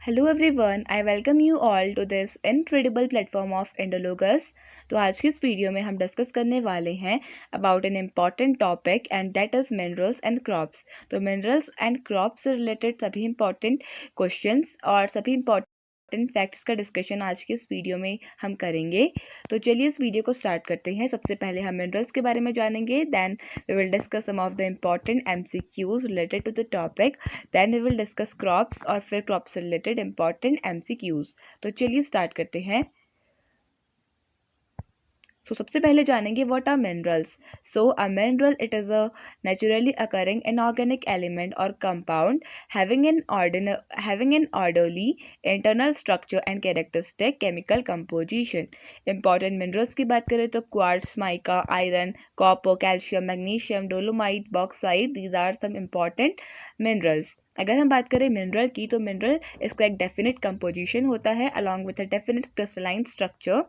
Hello everyone, I welcome you all to this incredible platform of Indologus. तो आज की इस वीडियो में हम डिस्कस करने वाले हैं about an important topic and that is minerals and crops. तो मिनरल्स एंड क्रॉप्स से रिलेटेड सभी इंपॉर्टेंट क्वेश्चंस और सभी इंपॉर्टेंट फैक्ट्स का डिस्कशन आज की इस वीडियो में हम करेंगे। तो चलिए इस वीडियो को स्टार्ट करते हैं। सबसे पहले हम मिनरल्स के बारे में जानेंगे, then we will discuss some of the important MCQs related to the topic, then we will discuss crops और फिर क्रॉप से रिलेटेड इंपॉर्टेंट एमसीक्यूज। तो चलिए स्टार्ट करते हैं। सबसे पहले जानेंगे what are minerals. A mineral it is a naturally occurring inorganic element और compound having an orderly internal structure and characteristic chemical composition। Important minerals की बात करें तो quartz, mica, iron, copper, calcium, magnesium, dolomite, bauxite, these are some important minerals. अगर हम बात करें mineral की, तो मिनरल इसका एक डेफिनेट कंपोजिशन होता है along with a definite crystalline structure.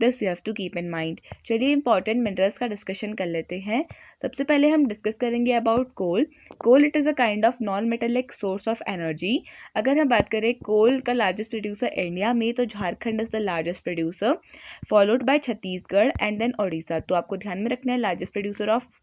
This you have to keep in mind. चलिए इंपॉर्टेंट मिनरल्स का डिस्कशन कर लेते हैं। सबसे पहले हम डिस्कस करेंगे about coal. Coal it is a kind of non metallic source of energy. अगर हम बात करें कोल का लार्जेस्ट प्रोड्यूसर इंडिया में, तो Jharkhand is the largest producer, followed by Chhattisgarh and then Odisha. तो आपको ध्यान में रखना है largest producer of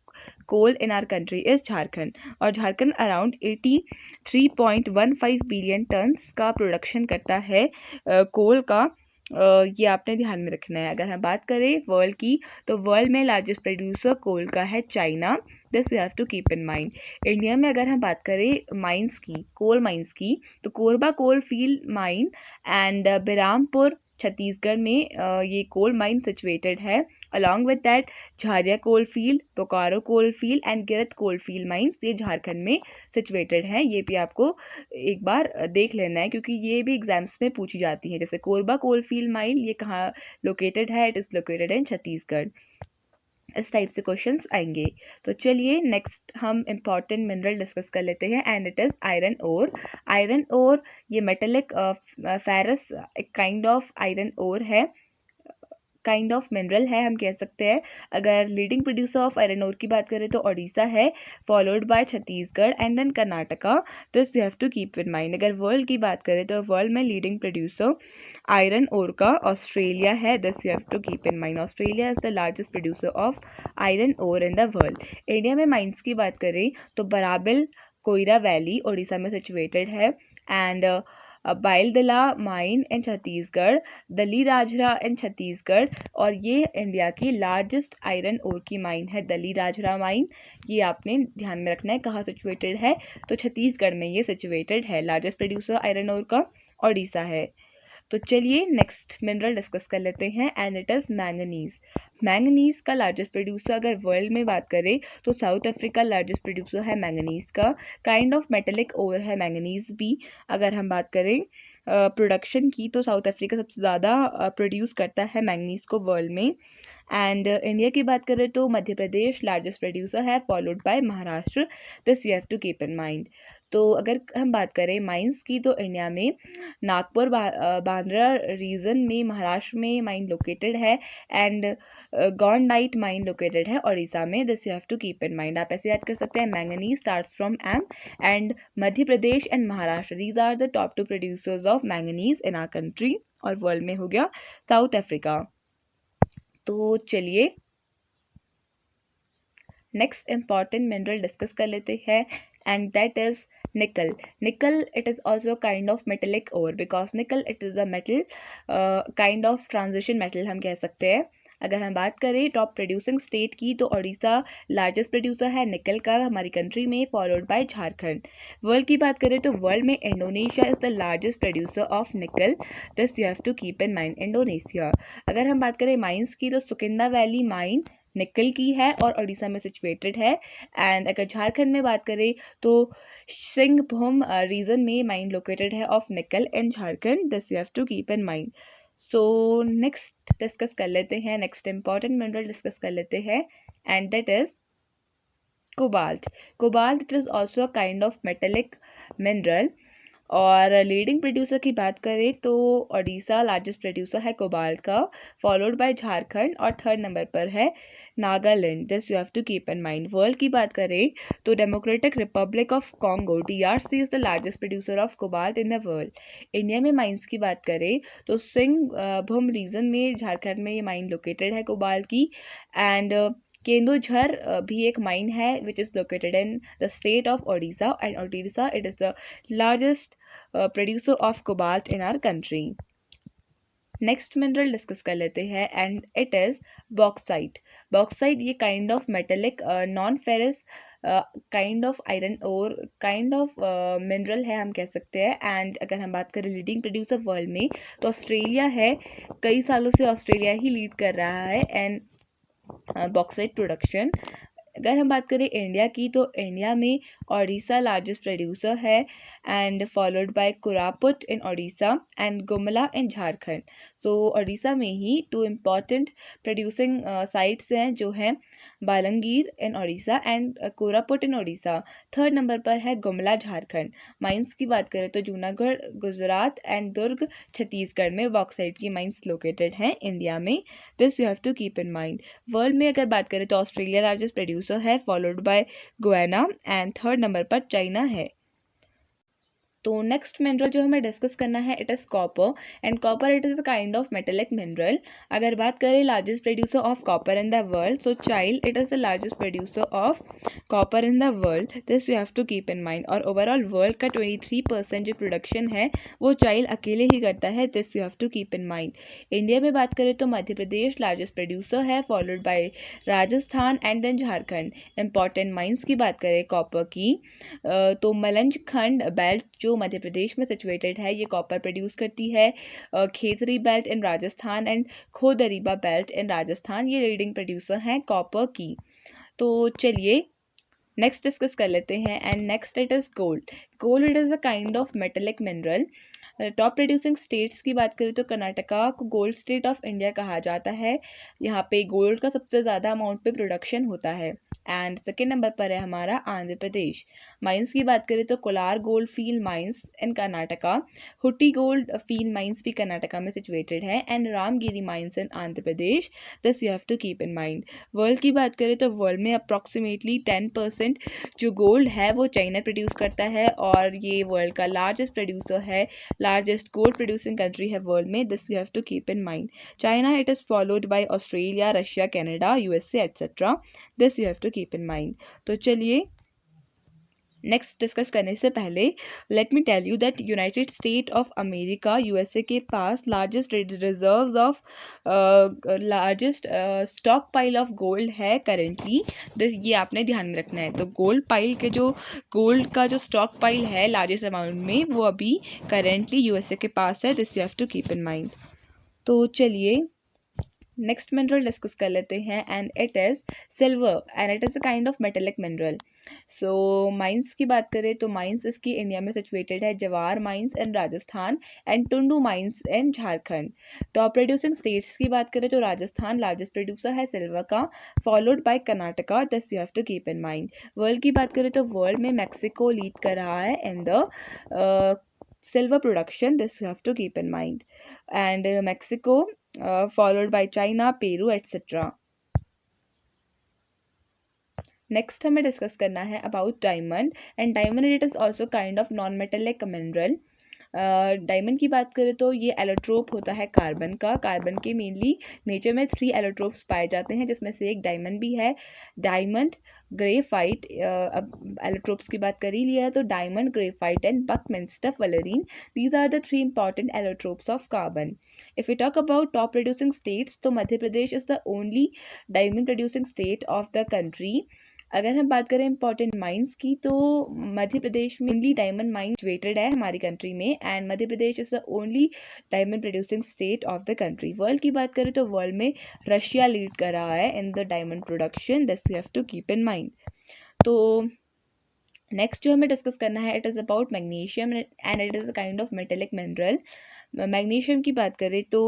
coal in our country is Jharkhand, और झारखंड अराउंड 83.15 बिलियन टन्स का प्रोडक्शन करता है कोल का। ये आपने ध्यान में रखना है। अगर हम बात करें वर्ल्ड की, तो वर्ल्ड में लार्जेस्ट प्रोड्यूसर कोल का है China. This you have to keep in mind. India में अगर हम बात करें माइंस की, कोल माइंस की, तो Korba coal field mine and Birampur Chhattisgarh में ये कोल माइन सिचुएटेड है। Along with that Jharia coal field, Bokaro coal field and गिरत कोल फील्ड माइंस ये झारखंड में सिचुएटेड है। ये भी आपको एक बार देख लेना है, क्योंकि ये भी एग्जाम्स में पूछी जाती है। जैसे कोरबा कोल फील्ड माइन ये कहाँ लोकेटेड है, it is located in Chhattisgarh. इस टाइप से क्वेश्चंस आएंगे। तो चलिए नेक्स्ट हम इम्पॉर्टेंट मिनरल डिस्कस कर लेते हैं and it is iron ore. Iron ore ये मेटेलिक फेरस एक काइंड ऑफ आयरन ओर है, काइंड ऑफ मिनरल है हम कह सकते हैं। अगर leading producer of iron ore की बात करें तो ओडिशा है, followed by Chhattisgarh and then Karnataka. This you have to keep in mind. अगर वर्ल्ड की बात करें तो वर्ल्ड में लीडिंग प्रोड्यूसर आयरन ओर का ऑस्ट्रेलिया है। This you have to keep in mind. Australia is the largest producer of iron ore in the world. India में mines की बात करें तो बराबिल कोयरा वैली ओडिशा में सिचुएटेड है, एंड बाइलदिला माइन इन छत्तीसगढ़, दली राजरा इन छत्तीसगढ़, और ये इंडिया की लार्जेस्ट आयरन ओर की माइन है दली राजरा माइन। ये आपने ध्यान में रखना है कहाँ सिचुएटेड है, तो छत्तीसगढ़ में ये सिचुएटेड है। लार्जेस्ट प्रोड्यूसर आयरन ओर का ओडिशा है। तो चलिए नेक्स्ट मिनरल डिस्कस कर लेते हैं and it is manganese. Manganese का लार्जेस्ट प्रोड्यूसर अगर वर्ल्ड में बात करें तो साउथ अफ्रीका लार्जेस्ट प्रोड्यूसर है मैंगनीज का। काइंड ऑफ मेटेलिक ओर है मैंगनीज भी। अगर हम बात करें प्रोडक्शन की, तो साउथ अफ्रीका सबसे ज़्यादा प्रोड्यूस करता है मैंगनीज को वर्ल्ड में। एंड इंडिया की बात करें तो मध्य प्रदेश लार्जेस्ट प्रोड्यूसर है, followed by Maharashtra. This you have to keep in mind. तो अगर हम बात करें माइंस की, तो इंडिया में नागपुर बांद्रा रीजन में महाराष्ट्र में माइन लोकेटेड है, एंड गॉन्डाइट माइन लोकेटेड है ओडिशा में। This you have to keep in mind. आप ऐसे याद कर सकते हैं manganese starts from M, and Madhya Pradesh and Maharashtra these are the top two producers of manganese in our country. और वर्ल्ड में हो गया साउथ अफ्रीका। तो चलिए नेक्स्ट इंपॉर्टेंट मिनरल डिस्कस कर लेते हैं and that is nickel. Nickel it is also kind of metallic ore, because nickel it is a metal kind of transition metal हम कह सकते हैं। अगर हम बात करें टॉप प्रोड्यूसिंग स्टेट की, तो ओडिशा लार्जेस्ट प्रोड्यूसर है निकल का हमारी कंट्री में, फॉलोड बाय झारखंड। वर्ल्ड की बात करें तो वर्ल्ड में Indonesia is the largest producer of nickel. This you have to keep in mind, Indonesia. अगर हम बात करें माइंस की, तो सुकिंदा वैली माइन निकल की है और ओडिशा में सिचुएटेड है। एंड अगर झारखंड में बात करें तो सिंहभूम रीजन में माइन लोकेटेड है of nickel in Jharkhand. This you have to keep in mind. So next discuss कर लेते हैं, नेक्स्ट इंपॉर्टेंट मिनरल डिस्कस कर लेते हैं and that is cobalt. Cobalt it is also a kind of metallic mineral. और leading producer की बात करें तो ओडिशा लार्जेस्ट प्रोड्यूसर है कोबाल्ट का, फॉलोड बाय झारखंड, और थर्ड नंबर पर है Nagaland, this you have to keep in mind. World की बात करें तो democratic republic of Congo DRC is the largest producer of cobalt in the world. India में माइंस की बात करें तो सिंहभूम रीजन में झारखंड में ये माइन लोकेटेड है कोबाल्ट की। एंड केंदुझर भी एक माइन है which is located in the state of Odisha, and Odisha it is the largest producer of cobalt in our country. Next mineral discuss कर लेते हैं and it is bauxite. Bauxite ये kind of metallic non ferrous kind of iron और kind of mineral है हम कह सकते हैं। एंड अगर हम बात करें लीडिंग प्रोड्यूसर वर्ल्ड में तो ऑस्ट्रेलिया है। कई सालों से ऑस्ट्रेलिया ही लीड कर रहा है एंड बॉक्साइट प्रोडक्शन। अगर हम बात करें इंडिया की तो इंडिया में ओडिशा लार्जेस्ट प्रोड्यूसर है and followed by Koraput in Odisha and Gumla in Jharkhand. तो ओडिशा में ही टू इम्पॉर्टेंट प्रोड्यूसिंग साइट्स हैं जो हैं Balangir in Odisha and Koraput in Odisha. Third number पर है गुमला झारखंड। माइंस की बात करें तो जूनागढ़ गुजरात एंड दुर्ग छत्तीसगढ़ में बॉक्साइट की माइंस लोकेटेड हैं इंडिया में। This you have to keep in mind. World में अगर बात करें तो ऑस्ट्रेलिया लार्जेस्ट प्रोड्यूसर है followed by Guyana and third number पर चाइना है। तो नेक्स्ट मिनरल जो हमें डिस्कस करना है it is copper and copper it is a kind of metallic mineral. अगर बात करें largest producer of copper in the world so Chile it is the largest producer of copper in the world. This you have to keep in mind. और overall world का 23% जो production है वो child अकेले ही करता है। This you have to keep in mind. India में बात करें तो मध्य प्रदेश लार्जेस्ट प्रोड्यूसर है followed by Rajasthan and then Jharkhand. Important mines की बात करें कॉपर की तो मलंज खंड बेल्ट जो मध्य प्रदेश में सिचुएटेड है ये कॉपर प्रोड्यूस करती है। Khetri belt in Rajasthan and Khodariba belt in Rajasthan ये लीडिंग प्रोड्यूसर हैं कॉपर की। तो चलिए नेक्स्ट डिस्कस कर लेते हैं and next it is gold. Gold it is a kind of metallic mineral. Top producing states की बात करें तो कर्नाटका को गोल्ड स्टेट ऑफ इंडिया कहा जाता है। यहाँ पे गोल्ड का सबसे ज़्यादा अमाउंट पे प्रोडक्शन होता है। एंड सेकेंड नंबर पर है हमारा आंध्र प्रदेश। माइंस की बात करें तो Kolar gold field mines in Karnataka, Hutti gold field mines भी कर्नाटका में सिचुएटेड है and Ramagiri mines in Andhra Pradesh. This you have to keep in mind. World की बात करें तो वर्ल्ड में अप्रॉक्सीमेटली 10% जो गोल्ड है वो चाइना प्रोड्यूस करता है और ये वर्ल्ड का लार्जेस्ट प्रोड्यूसर है, लार्जेस्ट गोल्ड प्रोड्यूसिंग कंट्री है वर्ल्ड में। This you have to keep in mind. China it is followed by Australia, Russia, Canada, USA etcetera. This you have to keep in mind. तो चलिए next discuss करने से पहले let me tell you that United State of America USA के पास largest reserves of largest stockpile of gold है currently. ये आपने ध्यान में रखना है। तो गोल्ड पाइल के जो गोल्ड का जो स्टॉक पाइल है लार्जेस्ट अमाउंट में वो अभी करेंटली USA के पास है। This you have to keep in mind. तो चलिए नेक्स्ट मिनरल डिस्कस कर लेते हैं and it is silver and it is a kind of metallic mineral. So mines की बात करें तो माइंस इसकी इंडिया में सिचुएटेड है Jawahar mines in Rajasthan and Tundu mines in Jharkhand. Top producing states की बात करें तो राजस्थान लार्जेस्ट प्रोड्यूसर है सिल्वर का followed by Karnataka. This you have to keep in mind. World की बात करें तो वर्ल्ड में मैक्सिको लीड कर रहा है in the silver production. This you have to keep in mind. And Mexico followed by China, Peru etc. Next हमें discuss करना है about diamond and diamond it is also kind of non metallic mineral. Diamond की बात करें तो ये allotrope होता है कार्बन का। कार्बन के मेनली नेचर में 3 एलोट्रोप्स पाए जाते हैं जिसमें से एक डायमंड भी है। डायमंड, ग्रेफाइट, अब एलोट्रोप्स की बात कर ही लिया है तो diamond, graphite and buckminster fullerene these are the 3 important allotropes of carbon. If you talk about top producing states तो Madhya Pradesh is the only diamond producing state of the country. अगर हम बात करें इंपॉर्टेंट माइंस की तो मध्य प्रदेश में ओनली डायमंड माइन सिचुएटेड है हमारी कंट्री में and Madhya Pradesh is the only diamond producing state of the country. World की बात करें तो वर्ल्ड में रशिया लीड कर रहा है in the diamond production. This you have to keep in mind. तो नेक्स्ट जो हमें डिस्कस करना है it is about magnesium and it is a kind of metallic mineral. Magnesium की बात करें तो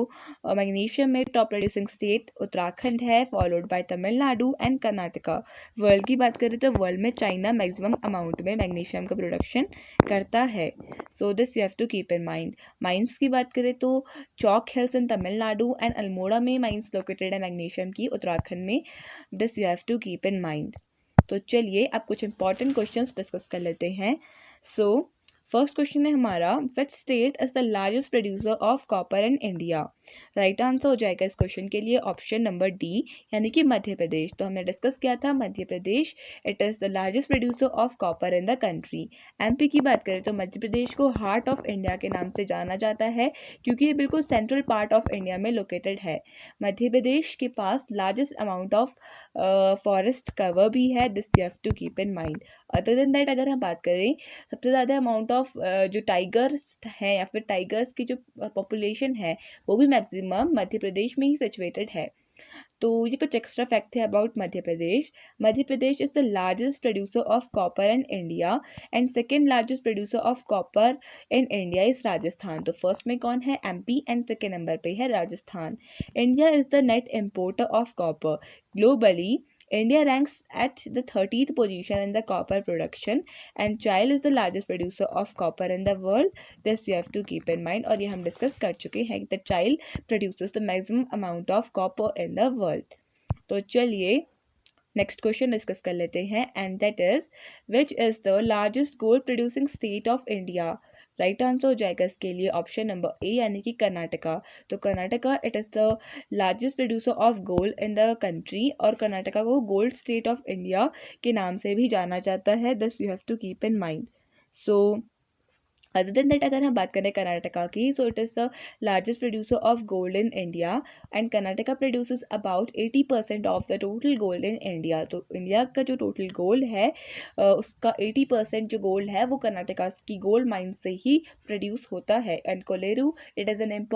मैग्नीशियम में टॉप प्रोड्यूसिंग स्टेट उत्तराखंड है, followed by Tamil Nadu and Karnataka. World की बात करें तो वर्ल्ड में चाइना मैक्सिमम अमाउंट में मैग्नीशियम का प्रोडक्शन करता है। So this you have to keep in mind. Mines की बात करें तो chalk hills in Tamil Nadu and Almora में माइंस लोकेटेड है मैग्नीशियम की, उत्तराखंड में। This you have to keep in mind. तो चलिए अब कुछ इंपॉर्टेंट क्वेश्चंस डिस्कस कर लेते हैं। सो फर्स्ट क्वेश्चन है हमारा, विच state is the largest producer of copper in India. Right answer हो जाएगा इस क्वेश्चन के लिए ऑप्शन नंबर डी, यानी कि मध्य प्रदेश। तो हमने डिस्कस किया था Madhya Pradesh, it is the largest producer of copper in the country. MP की बात करें तो मध्य प्रदेश को हार्ट ऑफ इंडिया के नाम से जाना जाता है, क्योंकि ये बिल्कुल सेंट्रल पार्ट ऑफ इंडिया में लोकेटेड है। मध्य प्रदेश के पास largest amount of forest cover भी है, this you have to keep in mind. Other than that अगर हम बात करें, सबसे ज़्यादा अमाउंट ऑफ जो टाइगर्स हैं या फिर टाइगर्स की जो पॉपुलेशन है वो भी मैक्सिमम मध्य प्रदेश में ही सिचुएटेड है। तो ये कुछ एक्स्ट्रा फैक्ट है about Madhya Pradesh. Madhya Pradesh is the largest producer of copper in India and second largest producer of copper in India is Rajasthan. तो फर्स्ट में कौन है, एमपी, एंड सेकेंड नंबर पे है Rajasthan. India is the net importer of copper globally. India ranks at the 30th position in the copper production and Chile is the largest producer of copper in the world. This you have to keep in mind और ये हम discuss कर चुके हैं that Chile produces the maximum amount of copper in the world. तो चलिए next question discuss कर लेते हैं and that is which is the largest gold producing state of India. Right answer हो जाएगा इसके लिए ऑप्शन नंबर ए, यानी कि कर्नाटका। तो Karnataka it is the largest producer of gold in the country और कर्नाटका को गोल्ड स्टेट ऑफ इंडिया के नाम से भी जाना जाता है, this you have to keep in mind. So other than that अगर हम बात करें कर्नाटका की, so it is the largest producer of gold in India and Karnataka produces about 80% of the total gold in India. तो इंडिया का जो total gold है उसका 80% जो गोल्ड है वो कर्नाटका की गोल्ड माइन से ही प्रोड्यूस होता है। And Kolleru it is N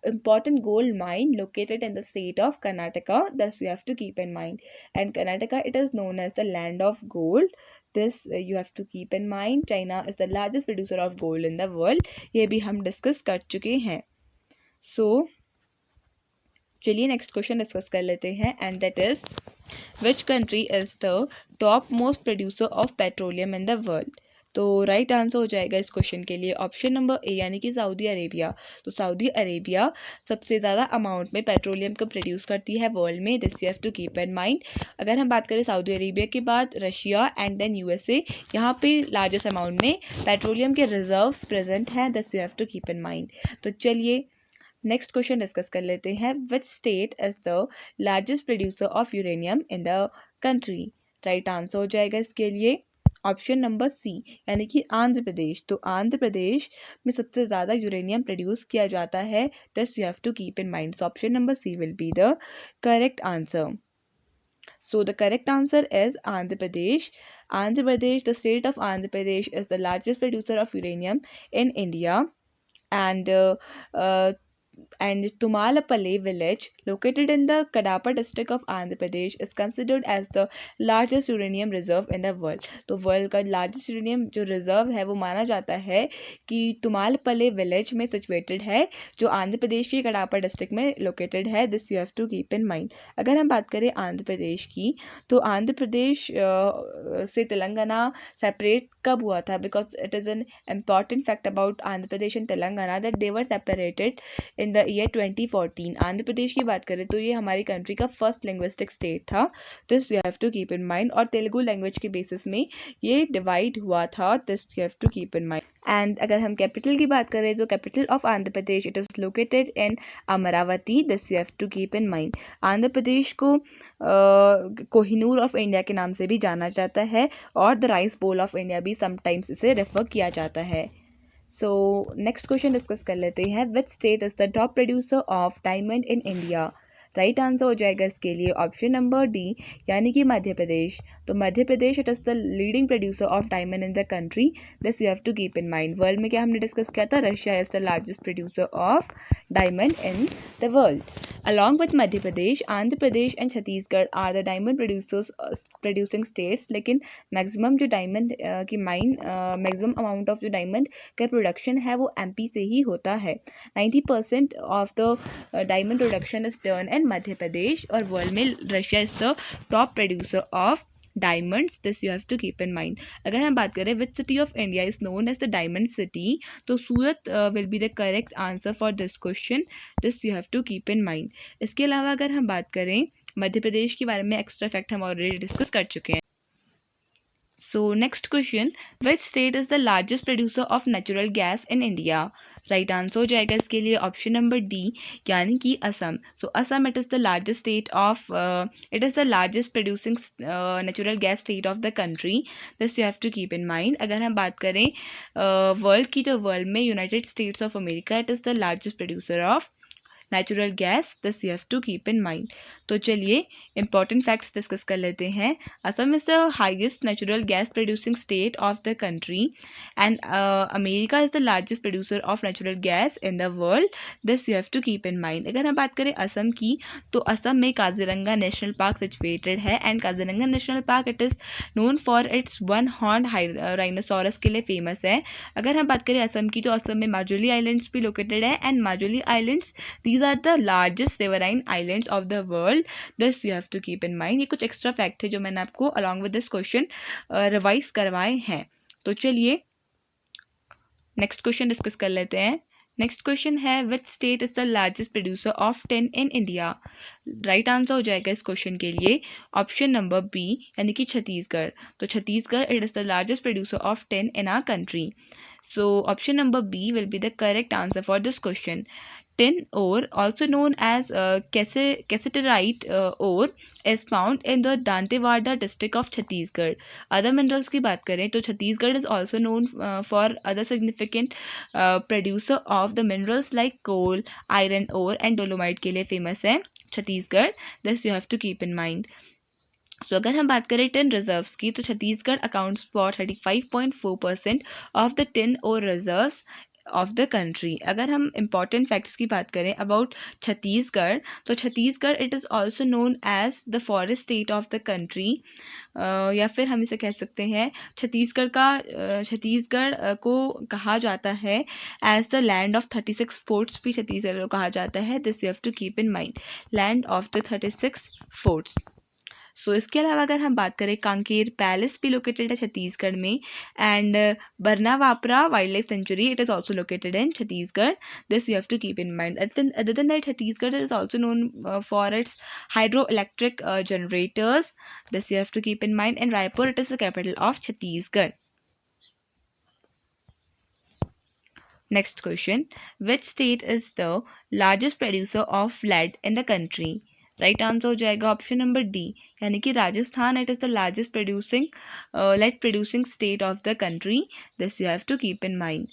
important gold mine located in the state of Karnataka, thus you have to keep in mind. And Karnataka it is known as the land of gold, this you have to keep in mind. China is the largest producer of gold in the world, ये भी हम discuss कर चुके हैं। सो चलिए next question discuss कर लेते हैं and that is which country is the top most producer of petroleum in the world. तो राइट आंसर हो जाएगा इस क्वेश्चन के लिए ऑप्शन नंबर ए, यानी कि सऊदी अरेबिया। तो सऊदी अरेबिया सबसे ज़्यादा अमाउंट में पेट्रोलियम को प्रोड्यूस करती है वर्ल्ड में, this you have to keep in mind. अगर हम बात करें सऊदी अरेबिया के बाद रशिया एंड देन यूएसए, यहाँ पे लार्जेस्ट अमाउंट में पेट्रोलियम के रिजर्व्स प्रेजेंट हैं, this you have to keep in mind. तो चलिए नेक्स्ट क्वेश्चन डिस्कस कर लेते हैं, which state is the largest producer of uranium in the country. Right answer हो जाएगा इसके लिए ऑप्शन नंबर सी, यानी कि आंध्र प्रदेश। तो आंध्र प्रदेश में सबसे ज़्यादा यूरेनियम प्रोड्यूस किया जाता है, this you have to keep in mind. So option number C will be the correct answer. So the correct answer is Andhra Pradesh. Andhra Pradesh, the state of Andhra Pradesh is the largest producer of uranium in India, and Tumalapalli village located in the Kadapa district of Andhra Pradesh is considered as the largest uranium reserve in the world. तो world का largest uranium जो reserve है वो माना जाता है कि तुमालपल्ली village में सिचुएटेड है, जो आंध्र प्रदेश के कडापा डिस्ट्रिक्ट में लोकेटेड है, this you have to keep in mind. अगर हम बात करें आंध्र प्रदेश की, तो आंध्र प्रदेश से तेलंगाना सेपरेट कब हुआ था, because it is an important fact about Andhra Pradesh and Telangana that they were separated in the year 2014। Andhra Pradesh की बात करें तो ये हमारी कंट्री का फर्स्ट लिंग्विस्टिक स्टेट था, this you have to keep in mind. और तेलुगु लैंग्वेज के बेसिस में ये डिवाइड हुआ था, this you have to keep in mind. And अगर हम कैपिटल की बात करें तो capital of Andhra Pradesh it is located in Amaravati, this you have to keep in mind. Andhra Pradesh को कोहिनूर ऑफ इंडिया के नाम से भी जाना जाता है और the rice bowl of India भी समटाइम्स इसे रेफर किया जाता है। सो नेक्स्ट क्वेश्चन डिस्कस कर लेते हैं, which state is the top producer of diamond in India. Right answer हो जाएगा इसके लिए ऑप्शन नंबर डी, यानी कि मध्य प्रदेश। तो Madhya Pradesh it is the leading producer of diamond in the country, this you have to keep in mind. World में क्या हमने डिस्कस किया था, Russia is the largest producer of diamond in the world. Along with Madhya Pradesh, Andhra Pradesh and Chhattisgarh are the diamond producing states, लेकिन maximum जो diamond की maximum amount of जो diamond का प्रोडक्शन है वो एमपी से ही होता है। 90% of the diamond production is done in Madhya Pradesh, और वर्ल्ड में Russia is the top producer of diamonds, this you have to keep in mind. अगर हम बात करें which city of India is known as the diamond city, तो Surat will be the correct answer for this question, this you have to keep in mind. इसके अलावा अगर हम बात करें मध्य प्रदेश के बारे में, एक्स्ट्रा फैक्ट हम ऑलरेडी डिस्कस कर चुके हैं। So next question, which state is the largest producer of natural gas in India? Right answer हो जाएगा इसके लिए ऑप्शन नंबर डी, यानी कि Assam. So Assam it is the largest state of it is the largest producing natural gas state of the country, this you have to keep in mind. अगर हम बात करें वर्ल्ड की, तो वर्ल्ड में United States of America it is the largest producer of natural gas, this you have to keep in mind. तो चलिए important facts discuss कर लेते हैं। Assam is the highest natural gas producing state of the country, and America is the largest producer of natural gas in the world, this you have to keep in mind. अगर हम बात करें असम की, तो असम में काजीरंगा नेशनल पार्क सिचुएटेड है, and Kaziranga national park it is known for its one horn rhinoceros के लिए फेमस है। अगर हम बात करें असम की, तो असम में माजुली आइलैंड्स भी लोकेटेड है, and Majuli islands these are the largest riverine islands of the world, this you have to keep in mind। ये कुछ एक्स्ट्रा फैक्ट थे जो मैंने आपको along with this question revise करवाए हैं। तो चलिए नेक्स्ट क्वेश्चन डिस्कस कर लेते हैं। नेक्स्ट क्वेश्चन है विच state is the largest producer of tin in India? Right answer हो जाएगा इस क्वेश्चन के लिए ऑप्शन नंबर बी, यानी कि छत्तीसगढ़। तो Chhattisgarh it is the largest producer of tin in our country, so option number B will be the correct answer for this question. Tin ore, also known as cassiterite ore, is found in the Dantewada district of Chhattisgarh. Other minerals की बात करें तो Chhattisgarh is also known for other significant producer of the minerals like coal, iron ore and dolomite के लिए famous है Chhattisgarh, this you have to keep in mind। सो अगर हम बात करें टिन रिजर्व्स की, तो Chhattisgarh accounts for 35.4% of the tin और रिजर्व्स ऑफ द कंट्री। अगर हम इंपॉर्टेंट फैक्ट्स की बात करें अबाउट छत्तीसगढ़, तो Chhattisgarh it is also known as the forest state of the country, या फिर हम इसे कह सकते हैं छत्तीसगढ़ को कहा जाता है as the land of 36 forts, भी छत्तीसगढ़ को कहा जाता है, this you have to keep in mind, land of the 36 forts. So इसके अलावा अगर हम बात करें, कांकेर पैलेस भी लोकेटेड है छत्तीसगढ़ में, and Barnawapara wildlife sanctuary it is also located in Chhattisgarh, this you have to keep in mind. Other than that Chhattisgarh is also known for its hydroelectric generators, this you have to keep in mind, and Raipur it is the capital of Chhattisgarh. Next question, which state is the largest producer of lead in the country? Right answer हो जाएगा option number D, यानी कि Rajasthan it is the largest lead producing state of the country, this you have to keep in mind.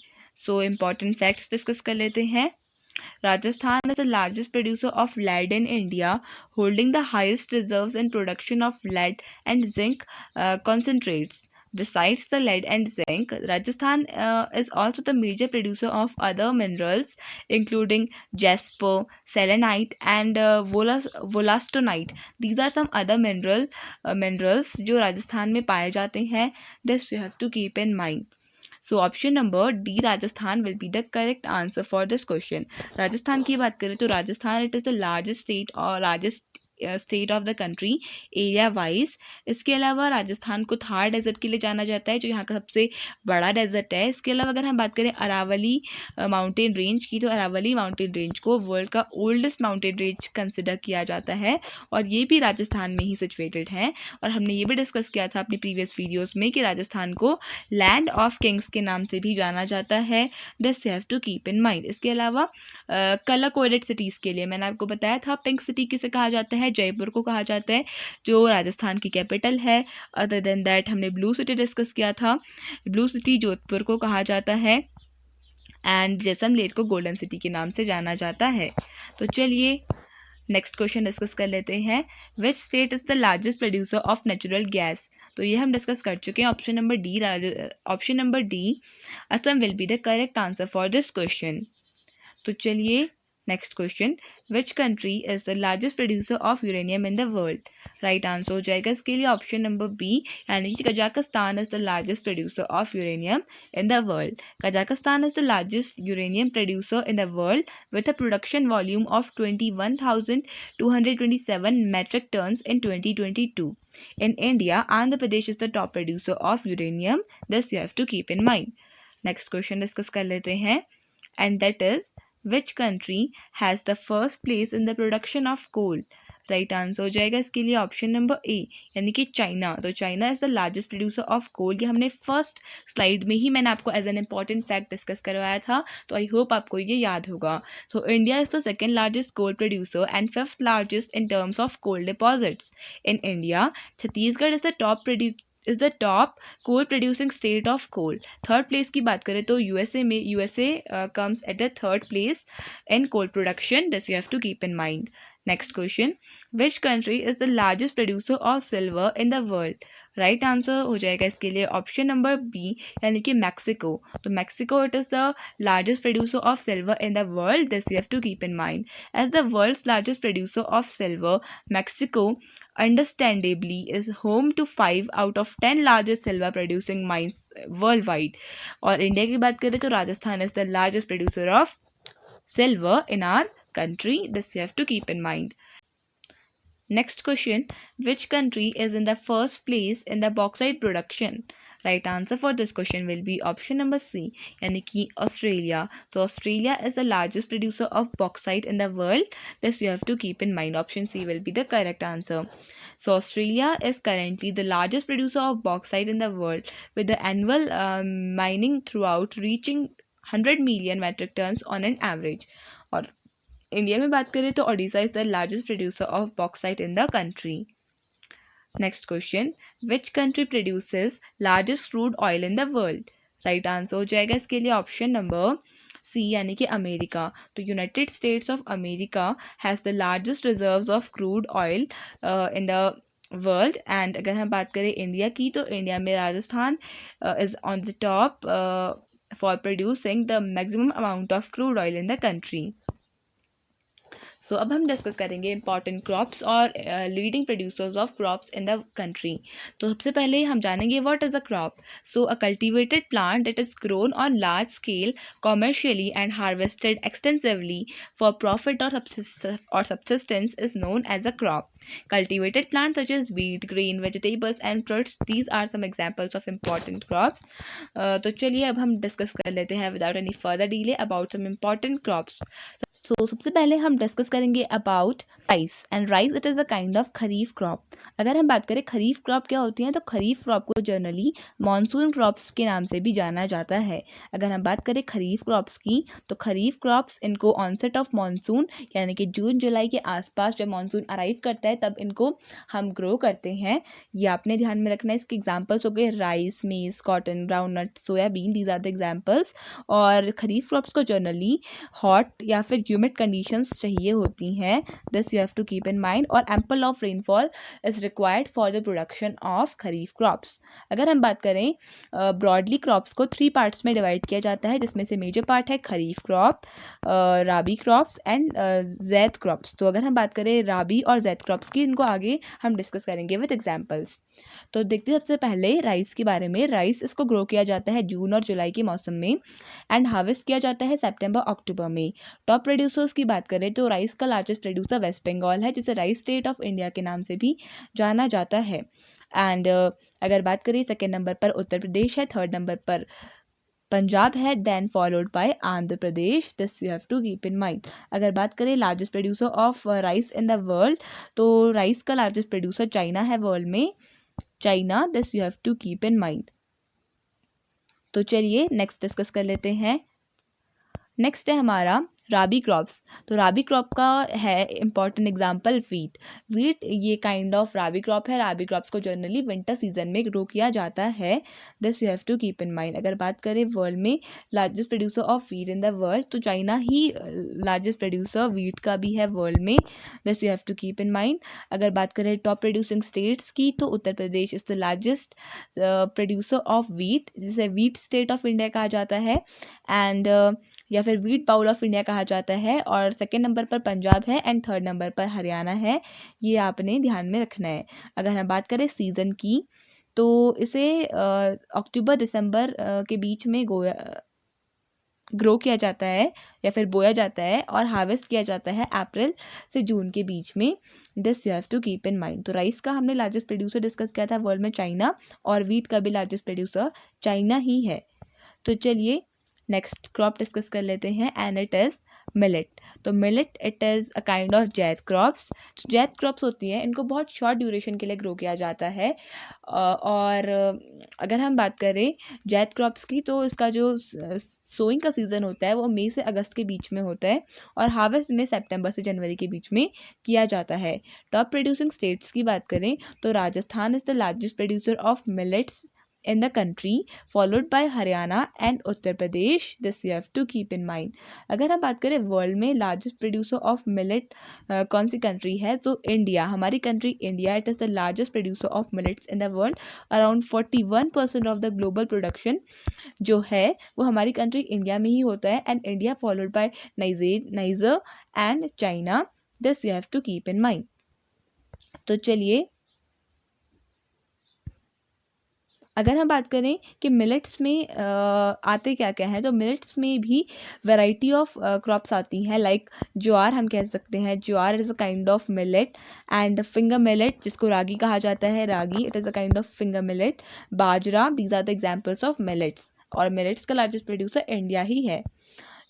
So important facts discuss कर लेते हैं। Rajasthan is the largest producer of lead in India, holding the highest reserves in production of lead and zinc concentrates. Besides the lead and zinc, Rajasthan is also the major producer of other minerals, including jasper, selenite, and wollastonite. These are some other minerals जो राजस्थान में पाए जाते हैं, this you have to keep in mind. So option number D Rajasthan will be the correct answer for this question. Rajasthan की बात करें तो Rajasthan it is the largest state और largest state of the country area wise. इसके अलावा राजस्थान को Thar desert के लिए जाना जाता है, जो यहाँ का सबसे बड़ा डेजर्ट है। इसके अलावा अगर हम बात करें अरावली माउंटेन रेंज की, तो अरावली माउंटेन रेंज को वर्ल्ड का ओल्डेस्ट माउंटेन रेंज कंसिडर किया जाता है, और ये भी राजस्थान में ही सिचुएटेड है। और हमने ये भी डिस्कस किया था अपनी प्रीवियस वीडियोज़ में कि राजस्थान को लैंड ऑफ किंग्स के नाम से भी जाना जाता है, this you have to keep in mind. इसके अलावा कलर कोडेड सिटीज़ के लिए मैंने आपको बताया था, पिंक सिटी किसे कहा जाता है, जयपुर को कहा जाता है, जो राजस्थान की कैपिटल है। अदर देन दैट हमने ब्लू सिटी डिस्कस किया था, ब्लू सिटी जोधपुर को कहा जाता है, एंड जैसलमेर को गोल्डन सिटी के नाम से जाना जाता है। तो चलिए नेक्स्ट क्वेश्चन डिस्कस कर लेते हैं, which state is the largest producer of natural gas. तो ये हम डिस्कस कर चुके हैं। Option number D Assam will be the correct answer for this question. तो चलिए next question, which country is the largest producer of uranium in the world. Right answer हो जाएगा इसके लिए ऑप्शन नंबर बी, यानी कि Kazakhstan is the largest producer of uranium in the world. Kazakhstan is the largest uranium producer in the world with a production volume of 21,227 metric tons in 2022. In India, Andhra Pradesh is the top producer of uranium. This you have to keep in mind. Next question discuss कर लेते हैं, and that is, which country has the first place in the production of coal? Right answer हो जाएगा इसके लिए option number A, यानी कि China. तो China is the largest producer of coal. ये हमने फर्स्ट स्लाइड में ही मैंने आपको as an important fact discuss करवाया था, तो आई होप आपको ये याद होगा। So India is the second largest coal producer and fifth largest in terms of coal deposits. In India, Chhattisgarh is the top coal producing state of coal. Third place की बात करें तो USA comes at the third place in coal production. This you have to keep in mind. Next question, which country is the largest producer of silver in the world. Right answer हो जाएगा इसके लिए option number B, यानी कि Mexico. तो Mexico it is the largest producer of silver in the world. This you have to keep in mind. As the world's largest producer of silver, Mexico understandably is home to 5 out of 10 largest silver producing mines worldwide. और India की बात करें तो Rajasthan is the largest producer of silver in our country. This you have to keep in mind. Next question, which country is in the first place in the bauxite production? Right answer for this question will be option number C, यानी कि Australia. So Australia is the largest producer of bauxite in the world. This you have to keep in mind. Option C will be the correct answer. So Australia is currently the largest producer of bauxite in the world, with the annual mining throughout reaching 100 million metric tons on an average. और India में बात करें तो Odisha is the largest producer of bauxite in the country. Next question, which country produces largest crude oil in the world. Right answer हो जाएगा इसके लिए option number C, यानी कि अमेरिका। तो United States of America has the largest reserves of crude oil in the world. And अगर हम बात करें इंडिया की, तो इंडिया में Rajasthan is on the top for producing the maximum amount of crude oil in the country. So अब हम discuss करेंगे इंपॉर्टेंट क्रॉप्स और leading producers of crops in the country. तो सबसे पहले हम जानेंगे what is a crop. So a cultivated plant that is grown on large scale commercially and harvested extensively for profit और subsistence is known as a crop. Cultivated plants such as wheat, grain, vegetables and fruits, these are some examples of important crops. तो चलिए अब हम discuss कर लेते हैं without any further delay about some important crops. So सबसे पहले हम डिस्कस करेंगे about rice. And rice it is a kind of kharif crop. अगर हम बात करें खरीफ क्रॉप क्या होती है, तो खरीफ क्रॉप को जनरली मानसून क्रॉप्स के नाम से भी जाना जाता है। अगर हम बात करें खरीफ क्रॉप्स की, तो खरीफ क्रॉप्स इनको ऑनसेट ऑफ मानसून, यानी कि जून जुलाई के आसपास जब मानसून अराइव करता है तब इनको हम ग्रो करते हैं। ये आपने ध्यान में रखना है। इसके एग्जाम्पल्स हो गए rice, maize, cotton, groundnut, soybean, these are the examples. और खरीफ क्रॉप्स को जनरली हॉट या फिर ह्यूमिड कंडीशंस चाहिए होती हैं। This you have to keep in mind. और ample of rainfall is required for the production of kharif crops. अगर हम बात करें ब्रॉडली क्रॉप्स को 3 पार्ट्स में डिवाइड किया जाता है, जिसमें से मेजर पार्ट है kharif crop, rabi crops and zaid crops. तो अगर हम बात करें राबी और जैद क्रॉप्स की, इनको आगे हम डिस्कस करेंगे विद एग्जाम्पल्स। तो देखते हैं सबसे पहले राइस के बारे में। राइस इसको ग्रो किया जाता है जून और जुलाई के मौसम में एंड हार्वेस्ट किया जाता है सितंबर अक्टूबर में। टॉप प्रोड्यूसर्स की बात करें तो राइस का लार्जेस्ट प्रोड्यूसर वेस्ट बंगाल है, जिसे राइस स्टेट ऑफ इंडिया के नाम से भी जाना जाता है। एंड अगर बात करें सेकेंड नंबर पर उत्तर प्रदेश है, थर्ड नंबर पर पंजाब है, then followed by Andhra Pradesh. This you have to keep in mind. अगर बात करें largest producer of rice in the world, तो राइस का लार्जेस्ट प्रोड्यूसर चाइना है वर्ल्ड में, China. This you have to keep in mind. तो चलिए नेक्स्ट डिस्कस कर लेते हैं। नेक्स्ट है हमारा राबी क्रॉप्स, तो राबी क्रॉप का है इम्पॉर्टेंट एग्जांपल वीट। वीट ये काइंड ऑफ राबी क्रॉप है। राबी क्रॉप्स को जनरली विंटर सीजन में ग्रो किया जाता है। This you have to keep in mind. अगर बात करें वर्ल्ड में largest producer of wheat in the world, तो चाइना ही लार्जेस्ट प्रोड्यूसर वीट का भी है वर्ल्ड में। This you have to keep in mind. अगर बात करें टॉप प्रोड्यूसिंग स्टेट्स की, तो Uttar Pradesh is the largest producer of wheat, जिसे वीट स्टेट ऑफ इंडिया कहा जाता है एंड या फिर वीट बाउल ऑफ इंडिया कहा जाता है। और सेकंड नंबर पर पंजाब है एंड थर्ड नंबर पर हरियाणा है। ये आपने ध्यान में रखना है। अगर हम बात करें सीज़न की, तो इसे अक्टूबर दिसंबर के बीच में ग्रो किया जाता है या फिर बोया जाता है और हार्वेस्ट किया जाता है अप्रैल से जून के बीच में। This you have to keep in mind. तो राइस का हमने लार्जेस्ट प्रोड्यूसर डिस्कस किया था वर्ल्ड में चाइना, और वीट का भी लार्जेस्ट प्रोड्यूसर चाइना ही है। तो चलिए नेक्स्ट क्रॉप डिस्कस कर लेते हैं एंड इट इज़ मिलेट। तो millet it is a kind of Zaid crops. Zaid crops होती हैं, इनको बहुत शॉर्ट ड्यूरेशन के लिए ग्रो किया जाता है। और अगर हम बात करें जैद क्रॉप्स की, तो इसका जो सोइंग का सीज़न होता है वो मई से अगस्त के बीच में होता है और हार्वेस्ट में सितंबर से जनवरी के बीच में किया जाता है। टॉप प्रोड्यूसिंग स्टेट्स की बात करें तो Rajasthan is the largest producer of millets in the country, followed by Haryana and Uttar Pradesh. This you have to keep in mind. अगर हम बात करें वर्ल्ड में लार्जेस्ट प्रोड्यूसर ऑफ मिलेट कौन सी कंट्री है, तो इंडिया, हमारी country India. It is the largest producer of millets in the world. Around 41% of the global production जो है वो हमारी कंट्री इंडिया में ही होता है and India followed by Niger and China. This you have to keep in mind. तो चलिए अगर हम बात करें कि मिलेट्स में आते क्या क्या हैं, तो मिलेट्स में भी वैरायटी ऑफ क्रॉप्स आती हैं। लाइक ज्वार हम कह सकते हैं। Jowar is a kind of millet and finger millet, जिसको रागी कहा जाता है, ragi it is a kind of finger millet. Bajra, these are the examples of millets. और मिलेट्स का लार्जेस्ट प्रोड्यूसर इंडिया ही है।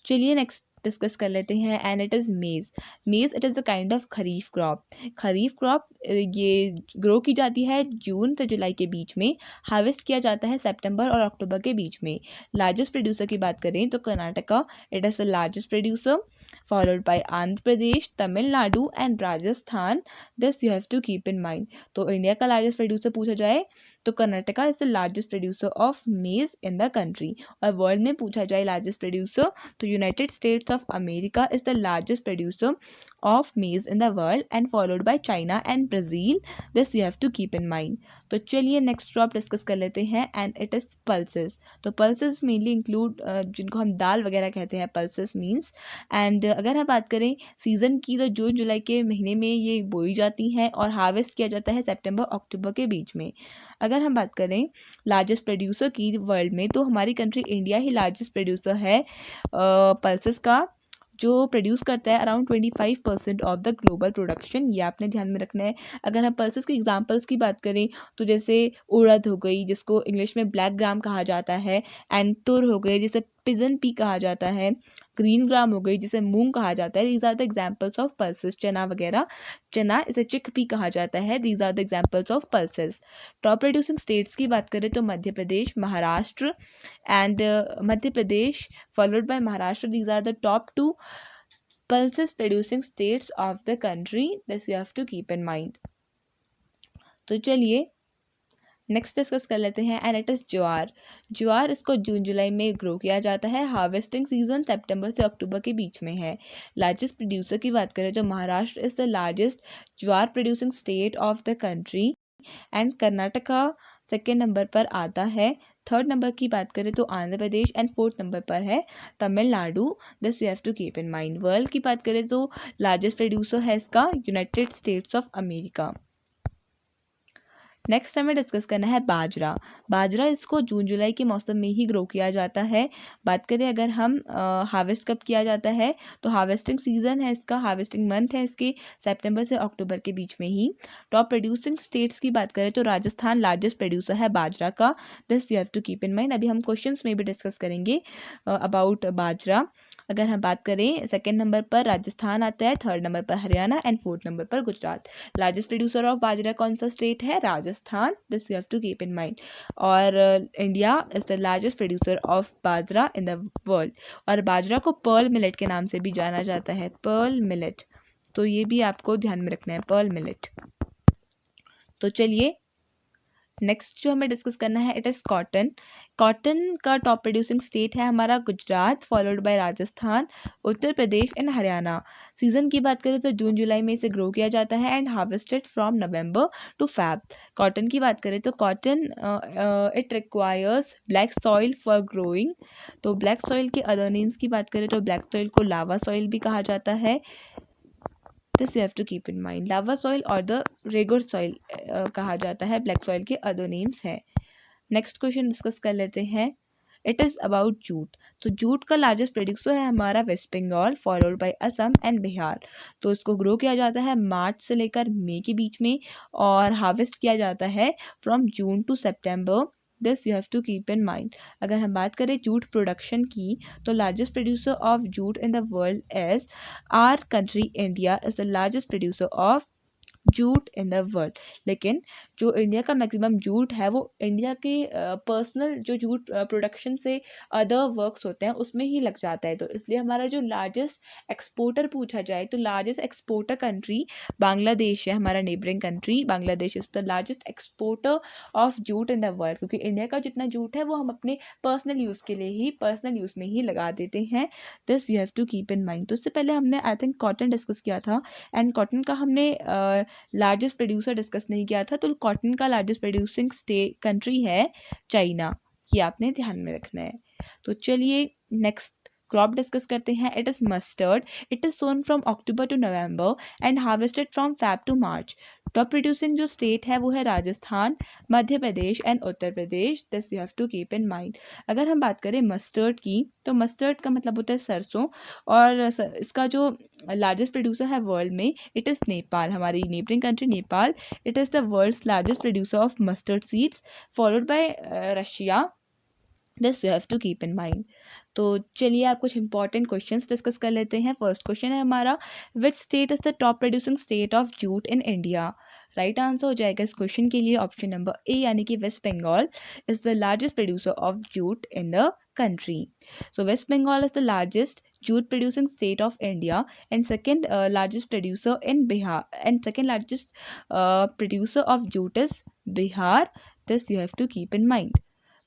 चलिए नेक्स्ट डिस्कस कर लेते हैं एंड इट इज़ मेज़। मेज़ it is a kind of kharif crop. Kharif crop ये ग्रो की जाती है जून से जुलाई के बीच में। हार्वेस्ट किया जाता है सितंबर और अक्टूबर के बीच में। लार्जेस्ट प्रोड्यूसर की बात करें तो Karnataka it is the largest producer, followed by Andhra Pradesh, Tamil Nadu and Rajasthan. This you have to keep in mind. तो इंडिया का लार्जेस्ट प्रोड्यूसर पूछा जाए तो Karnataka is the largest producer of maize in the country. और वर्ल्ड में पूछा जाए लार्जेस्ट प्रोड्यूसर, तो United States of America is the largest producer of maize in the world and followed by China and Brazil. This you have to keep in mind. तो चलिए next crop discuss कर लेते हैं and it is pulses. तो pulses mainly include जिनको हम दाल वगैरह कहते हैं, पल्सेस मीन्स। एंड अगर हम बात करें सीज़न की, तो जून जुलाई के महीने में ये बोई जाती हैं और हार्वेस्ट किया जाता है सितंबर अक्टूबर के बीच में। अगर हम बात करें लार्जेस्ट प्रोड्यूसर की वर्ल्ड में, तो हमारी कंट्री इंडिया ही लार्जेस्ट प्रोड्यूसर है पल्सेस का, जो प्रोड्यूस करता है around 25% of the global production. ये आपने ध्यान में रखना है। अगर हम पल्सेस की एग्जांपल्स की बात करें तो जैसे उड़द हो गई, जिसको इंग्लिश में ब्लैक ग्राम कहा जाता है, एंड तुर हो गई जिसे पिजन पी कहा जाता है, ग्रीन ग्राम हो गई जिसे मूंग कहा जाता है। These are the examples of pulses. Chana वगैरह, चना इसे चिकपी कहा जाता है। These are the examples of pulses. Top producing states की बात करें तो Madhya Pradesh, Maharashtra and Madhya Pradesh followed by Maharashtra. These are the top 2 pulses producing states of the country. This you have to keep in mind. तो चलिए नेक्स्ट डिस्कस कर लेते हैं and it is ज्वार। ज्वार इसको जून जुलाई में ग्रो किया जाता है। हार्वेस्टिंग सीजन सितंबर से अक्टूबर के बीच में है। लार्जेस्ट प्रोड्यूसर की बात करें तो Maharashtra is the largest jowar producing state of the country and Karnataka second number पर आता है। थर्ड नंबर की बात करें तो Andhra Pradesh and fourth number पर है Tamil Nadu. This you have to keep in mind. World की बात करें तो लार्जेस्ट प्रोड्यूसर है इसका United States of America. Next हमें डिस्कस करना है बाजरा। बाजरा इसको जून जुलाई के मौसम में ही ग्रो किया जाता है। बात करें अगर हम हार्वेस्ट कब किया जाता है, तो हार्वेस्टिंग सीजन है इसका, हार्वेस्टिंग मंथ है इसके सितंबर से अक्टूबर के बीच में ही। टॉप प्रोड्यूसिंग स्टेट्स की बात करें तो राजस्थान लार्जेस्ट प्रोड्यूसर है बाजरा का। This you have to keep in mind. अभी हम क्वेश्चंस में भी डिस्कस करेंगे अबाउट बाजरा। अगर हम बात करें सेकंड नंबर पर राजस्थान आता है, थर्ड नंबर पर हरियाणा एंड फोर्थ नंबर पर Gujarat. Largest producer of bajra कौन सा स्टेट है? Rajasthan, this you have to keep in mind. और India is the largest producer of bajra in the world. और बाजरा को पर्ल मिलेट के नाम से भी जाना जाता है, पर्ल मिलेट, तो ये भी आपको ध्यान में रखना है, पर्ल मिलेट। तो चलिए नेक्स्ट जो हमें डिस्कस करना है, इट इज़ कॉटन। कॉटन का टॉप प्रोड्यूसिंग स्टेट है हमारा Gujarat, followed by Rajasthan, Uttar Pradesh and Haryana. Season की बात करें तो जून जुलाई में इसे ग्रो किया जाता है and harvested from November to Feb. Cotton की बात करें तो cotton it requires black soil for growing. तो ब्लैक सॉइल के अदर नेम्स की बात करें तो ब्लैक सॉइल को लावा सॉइल भी कहा जाता है, this you have to keep in mind. Lava soil और द रेगुलर सॉइल कहा जाता है, ब्लैक सॉइल के अदर नेम्स हैं। नेक्स्ट क्वेश्चन डिस्कस कर लेते हैं, इट इज़ अबाउट जूट। तो जूट का लार्जेस्ट प्रोड्यूसर है हमारा West Bengal, followed by Assam and Bihar. तो इसको ग्रो किया जाता है मार्च से लेकर मई के बीच में और हार्वेस्ट किया जाता है from June to September, this you have to keep in mind. अगर हम बात करें जूट प्रोडक्शन की तो largest producer of jute in the world is our country India is the largest producer of jute in the world. लेकिन जो India का maximum jute है वो इंडिया के पर्सनल जो जूट प्रोडक्शन से अदर वर्क्स होते हैं उसमें ही लग जाता है। तो इसलिए हमारा जो लार्जेस्ट एक्सपोर्टर पूछा जाए तो लार्जेस्ट एक्सपोर्टर कंट्री बांग्लादेश है, हमारा neighbouring country Bangladesh is the largest exporter of jute in the world. क्योंकि इंडिया का जितना जूट है वो हम अपने पर्सनल यूज़ के लिए ही, पर्सनल यूज़ में ही लगा देते हैं, this you have to keep in mind. तो इससे पहले हमने आई थिंक कॉटन डिस्कस किया था एंड कॉटन का हमने लार्जेस्ट प्रोड्यूसर डिस्कस नहीं किया था। तो कॉटन का लार्जेस्ट प्रोड्यूसिंग स्टेट कंट्री है चाइना, ये आपने ध्यान में रखना है। तो चलिए नेक्स्ट क्रॉप डिस्कस करते हैं, it is mustard. It is sown from October to November and harvested from Feb to March. Top producing जो स्टेट है वो है Rajasthan, Madhya Pradesh and Uttar Pradesh, this you have to keep in mind. अगर हम बात करें मस्टर्ड की तो मस्टर्ड का मतलब होता है सरसों, और इसका जो लार्जेस्ट प्रोड्यूसर है वर्ल्ड में इट इज़ नेपाल, हमारी neighbouring country Nepal. It is the world's largest producer of mustard seeds, followed by Russia, this you have to keep in mind. तो चलिए आप कुछ इंपॉर्टेंट क्वेश्चंस डिस्कस कर लेते हैं। फर्स्ट क्वेश्चन है हमारा, विच state is the top producing state of jute in India? Right answer हो जाएगा इस क्वेश्चन के लिए ऑप्शन नंबर ए, यानी कि West Bengal is the largest producer of jute in the country. So West Bengal is the largest jute producing state of India and second largest producer in Bihar, and second largest producer of jute is Bihar. This you have to keep in mind.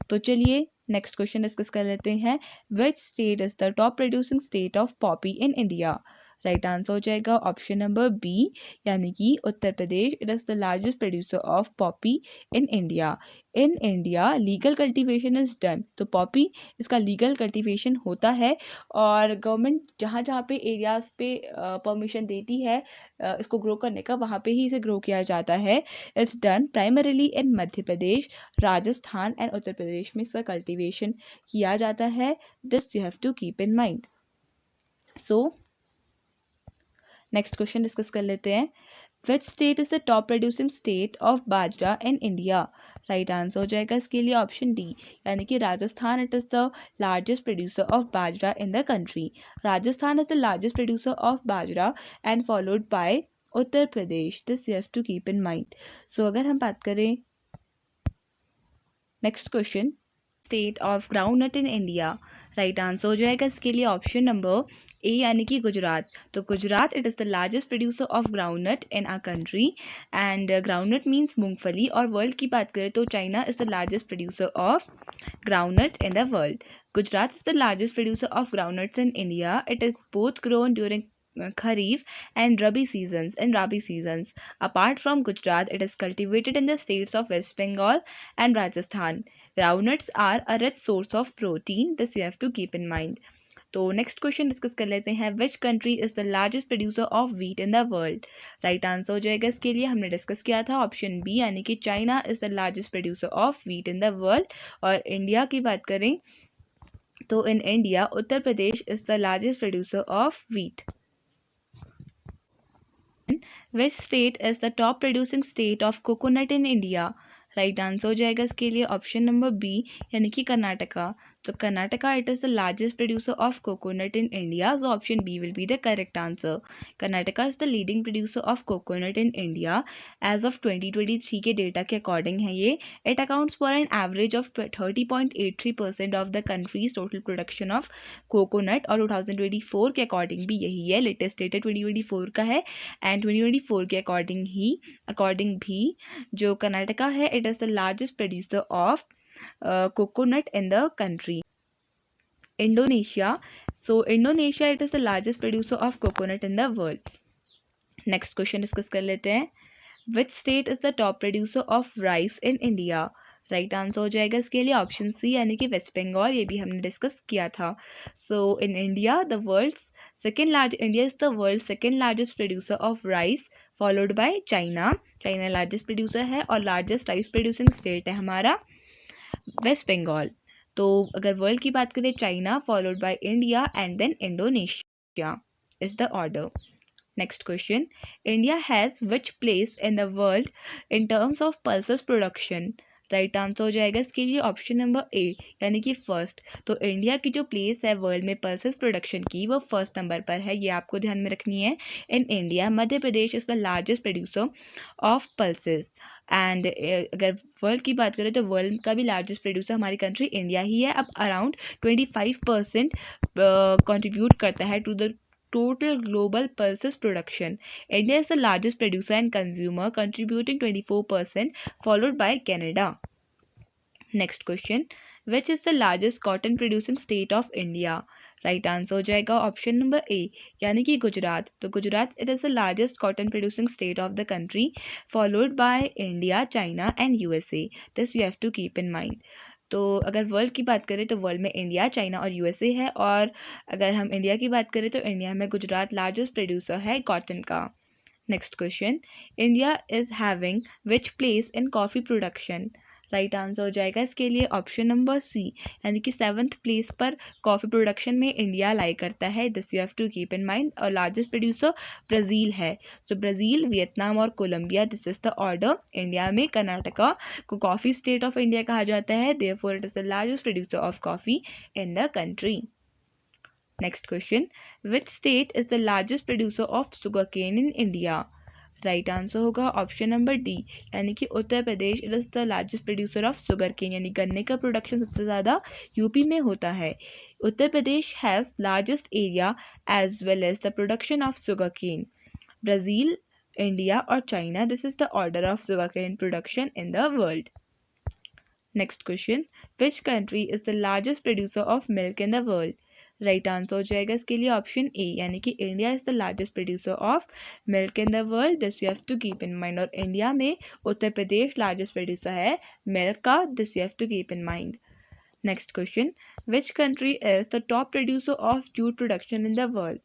तो चलिए next question discuss कर लेते हैं, which state is the top producing state of poppy in India? Right answer हो जाएगा option number B, यानी कि Uttar Pradesh. It is the largest producer of poppy in India. In India legal cultivation is done. तो poppy इसका legal cultivation होता है और government जहाँ जहाँ पे एरियाज़ पे परमिशन देती है इसको ग्रो करने का, वहाँ पे ही इसे ग्रो किया जाता है। It's done primarily in Madhya Pradesh, Rajasthan and Uttar Pradesh में इसका कल्टीवेशन किया जाता है, this you have to keep in mind. So next question discuss कर लेते हैं, which state is the top producing state of bajra in India? Right answer हो जाएगा इसके लिए ऑप्शन डी, यानी कि Rajasthan. It is the largest producer of bajra in the country. Rajasthan is the largest producer of bajra and followed by Uttar Pradesh, this you have to keep in mind. So अगर हम बात करें next question, state of groundnut in India? Right answer हो जाएगा इसके लिए option number A, यानी कि गुजरात। तो Gujarat it is the largest producer of groundnut in our country and groundnut means मूंगफली। और वर्ल्ड की बात करें तो China is the largest producer of groundnut in the world. Gujarat is the largest producer of groundnuts in India. It is both grown during Kharif and Rabi seasons. Apart from Gujarat, it is cultivated in the states of West Bengal and Rajasthan. Groundnuts are a rich source of protein. This you have to keep in mind. तो next question discuss कर लेते हैं, विच country is the largest producer of wheat in the world? Right answer हो जाएगा इसके लिए, हमने discuss किया था ऑप्शन बी, यानी कि China is the largest producer of wheat in the world. और इंडिया की बात करें तो in India Uttar Pradesh is the largest producer of wheat. Which state is the top producing state of coconut in India? Right answer हो जाएगा इसके लिए option number B, यानी कि Karnataka. So Karnataka, it is the largest producer of coconut in India. So option B will be the correct answer. Karnataka is the leading producer of coconut in India. As of 2023 के data के according है ये. It accounts for an average of 30.83% of the country's total production of coconut. और 2024 के according भी यही है. Latest data 2024 का है एंड 2024 के अकॉर्डिंग भी जो कर्नाटका है, it is the largest producer of coconut in the country. Indonesia. So Indonesia, it is the largest producer of coconut in the world. Next question discuss कर लेते हैं. Which state is the top producer of rice in India? Right answer हो जाएगा इसके लिए option C यानी कि West Bengal. ये भी हमने डिस्कस किया था. So in India India is the world second largest producer of rice followed by China. China largest producer है और लार्जेस्ट राइस प्रोड्यूसिंग स्टेट है हमारा वेस्ट बंगाल. तो अगर वर्ल्ड की बात करें, China followed by India and then Indonesia is the order. Next question. India has which place in the world in terms of pulses production? Right answer हो जाएगा इसके लिए ऑप्शन नंबर ए यानी कि फर्स्ट. तो इंडिया की जो place है वर्ल्ड में पल्सेस प्रोडक्शन की, वो फर्स्ट नंबर पर है. ये आपको ध्यान में रखनी है. In India Madhya Pradesh is the largest producer of pulses. And अगर वर्ल्ड की बात करें तो वर्ल्ड का भी लार्जेस्ट प्रोड्यूसर हमारी कंट्री इंडिया ही है. अब अराउंड 25% कंट्रीब्यूट करता है to the total global pulses production. India is the largest producer and consumer, contributing 24%, followed by Canada. Next question. Which is the largest cotton producing state of India? Right answer हो जाएगा option number A यानी कि गुजरात. तो Gujarat, it is the largest cotton producing state of the country, followed by India, China and USA. This you have to keep in mind. तो अगर world की बात करें तो वर्ल्ड में इंडिया, चाइना और यूएसए है. और अगर हम इंडिया की बात करें तो इंडिया में गुजरात लार्जेस्ट प्रोड्यूसर है कॉटन का. Next question. India is having which place in coffee production? Right answer हो जाएगा इसके लिए ऑप्शन नंबर सी यानी कि 7th प्लेस पर कॉफ़ी प्रोडक्शन में इंडिया लाई करता है. This you have to keep in mind. और लार्जेस्ट प्रोड्यूसर ब्राज़ील है. सो ब्राज़ील, वियतनाम और Colombia, this is the order. India में कर्नाटका को कॉफ़ी स्टेट ऑफ इंडिया कहा जाता है. Therefore it is the largest producer of coffee in the country. Next question. Which state is the largest producer of sugarcane in India? Right answer होगा option number D यानी कि Uttar Pradesh. It is the largest producer of sugarcane यानी गन्ने का production सबसे ज़्यादा UP में होता है. Uttar Pradesh has largest area as well as the production of sugarcane. Brazil, India और China, this is the order of sugarcane production in the world. Next question. Which country is the largest producer of milk in the world? Right answer हो जाएगा इसके लिए option A यानी कि India is the largest producer of milk in the world. This you have to keep in mind. और India में Uttar Pradesh largest producer है milk का. This you have to keep in mind. Next question. Which country is the top producer of jute production in the world?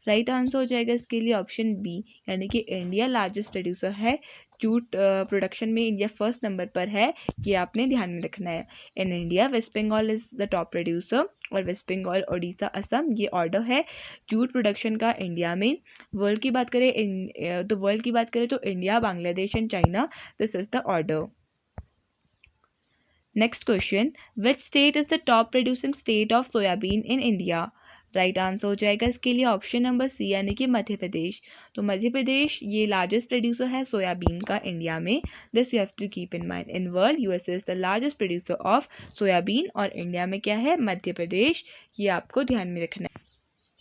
Right answer हो जाएगा इसके लिए option B यानी कि इंडिया लार्जेस्ट प्रोड्यूसर है jute production में. India first number पर है. ये आपने ध्यान में रखना है. In India West Bengal is the top producer. और वेस्ट बंगाल, उड़ीसा, असम, ये ऑर्डर है जूट प्रोडक्शन का इंडिया में. वर्ल्ड की बात करें तो India, Bangladesh and China, this is the order. Next question. Which state is the top producing state of soybean in India? Right answer हो जाएगा इसके लिए ऑप्शन नंबर सी यानी कि मध्य प्रदेश. तो मध्य प्रदेश ये लार्जेस्ट प्रोड्यूसर है सोयाबीन का इंडिया में. This you have to keep in mind. In world USA is the largest producer of soybean और इंडिया में क्या है? मध्य प्रदेश. ये आपको ध्यान में रखना है.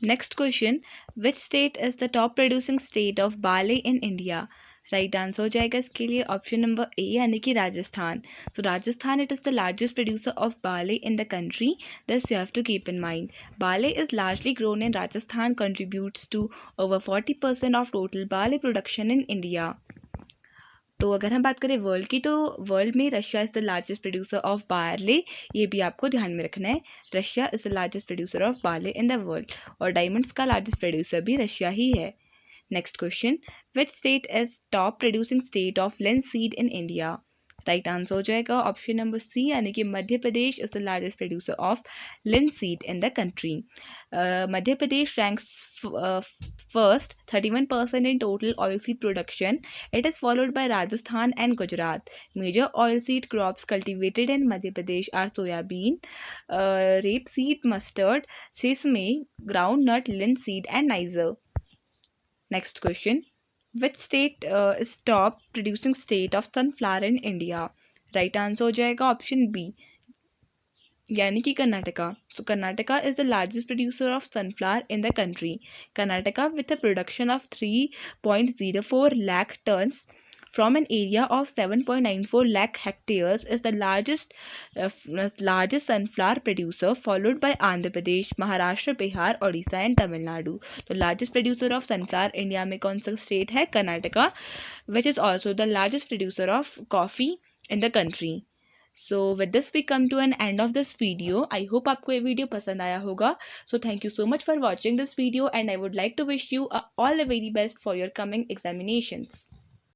Next question. Which state is the top producing state of barley in India? Right answer हो जाएगा इसके लिए ऑप्शन नंबर ए यानी कि Rajasthan. So Rajasthan, it is the largest producer of barley in the country. This you have to keep in mind. Barley is largely grown in Rajasthan, contributes to over 40% of total barley production in India. तो अगर हम बात करें world की, तो world में Russia is the largest producer of barley. ये भी आपको ध्यान में रखना है. Russia is the largest producer of barley in the world. और डायमंड्स का लार्जेस्ट प्रोड्यूसर भी रशिया ही है. Next question. Which state is top producing state of linseed in India? Right answer हो जाएगा ऑप्शन नंबर सी, यानी कि Madhya Pradesh is the largest producer of linseed in the country. Madhya Pradesh ranks first, 31% in total oilseed production. It is followed by Rajasthan and Gujarat. Major oilseed crops cultivated in Madhya Pradesh are soybean, rapeseed, mustard, sesame, groundnut, linseed, and Niger. Next question. Which state is top producing state of sunflower in India? Right answer हो जाएगा option B, यानी कि Karnataka. So Karnataka is the largest producer of sunflower in the country. Karnataka with a production of 3.04 lakh tons from an area of 7.94 lakh hectares is the largest sunflower producer, followed by Andhra Pradesh, Maharashtra, Bihar, Odisha and Tamil Nadu. तो largest producer of sunflower India में कौन सा state है? Karnataka, which is also the largest producer of coffee in the country. So with this we come to an end of this video. I hope आपको ये video पसंद आया होगा. So thank you so much for watching this video and I would like to wish you all the very best for your coming examinations.